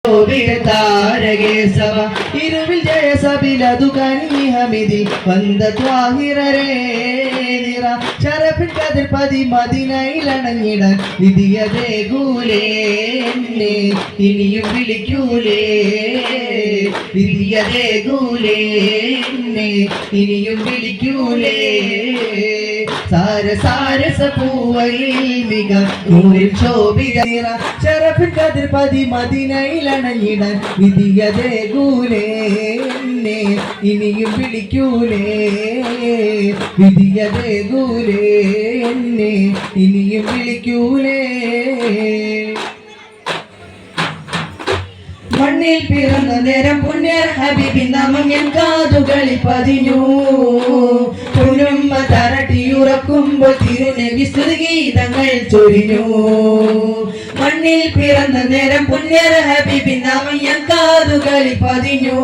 താരകേശവ ഇരുവിൽ ജയസബിലതു കനീഹമിതി വந்த ത്വാഹിറരേ നിറ ശരഫിൻ കതിർ പതി മദീനയിലണഞ്ഞിടാൻ വിധിയതേ ഗൂലേ എന്നെ ഇനിയും വിളിക്കൂലേ വിധിയതേ ഗൂലേ എന്നെ ഇനിയും വിളിക്കൂലേ സാരസാരസ പൂവയിൽ മിക നൂറിൽ ശോഭിത നിറ ശരഫിൻ കതിർ പതി മദീനയിലണഞ്ഞിടാൻ വിധിയതേ ഗൂലേ എന്നെ ഇനിയും വിളിക്കൂലേ വിധിയതേ ഗൂലേ എന്നെ ഇനിയും വിളിക്കൂലേ മണ്ണിൽ പിറന്ന നേരം പുണ്യർ ഹബീബി നാമം എൻ കാതുകളിൽ പതിഞ്ഞു പൊന്നുമ്മ തരട്ടിയുറക്കുമ്പോൾ തിരുനബി സ്തുതിഗീതങ്ങൾ ചൊരിഞ്ഞു മണ്ണിൽ പിറന്ന നേരം പുണ്യർ ഹബീബി നാമം എൻ കാതുകളിൽ പതിഞ്ഞു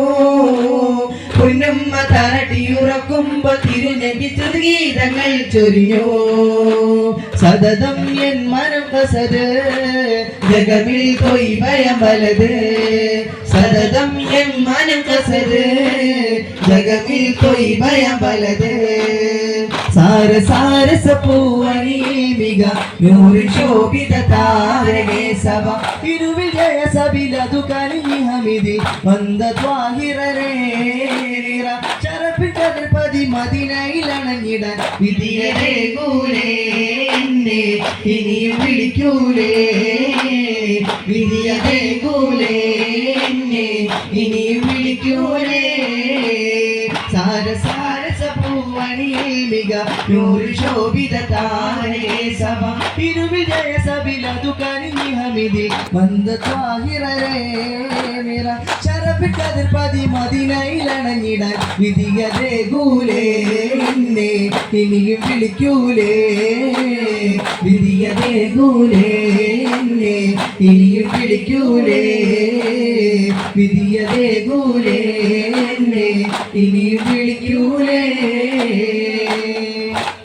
പൊന്നുമ്മ തരട്ടിയുറക്കുമ്പോൾ തിരുനബി സ്തുതിഗീതങ്ങൾ ചൊരിഞ്ഞു സതതം എൻ മനം കസത് ജഗമിൽ കൊയ് ഭയം വലത് സതതം എൻ മനം കസത് ജഗമിൽ കൊയ് ഭയം വലത് സാരസാരസ പൂവണിയിൽ മിക നൂറിൽ ശോഭിത താരകേശവ ഇരുവിൽ ജയസബിലതു കനീഹമിതി വந்த ത്വാഹിറരേ നിറ ശരഫിൻ കതിർ പതി മദീനയിലണഞ്ഞിടാൻ വിധിയതേ ഗൂലേ എന്നെ ഇനിയും വിളിക്കൂലേ വിധിയതേ ഗൂലേ എന്നെ ഇനിയും വിളിക്കൂലേ സാരസാരസ പൂവണിയിൽ മിക നൂറിൽ ശോഭിത താരകേശവ ഇരുവിൽ ജയസബിലതു കനീഹമിതി വந்த ത്വാഹിറരേ നിറ ശരഫിൻ കതിർ പതി മദീനയിലണഞ്ഞിടാൻ വിധിയതേ ഗൂലേ എന്നെ ഇനിയും വിളിക്കൂലേ വിധിയതേ ഗൂലേ എന്നെ ഇനിയും വിളിക്കൂലേ വിധിയതേ ഗൂലേ എന്നെ ഇനിയും വിളിക്കൂലേ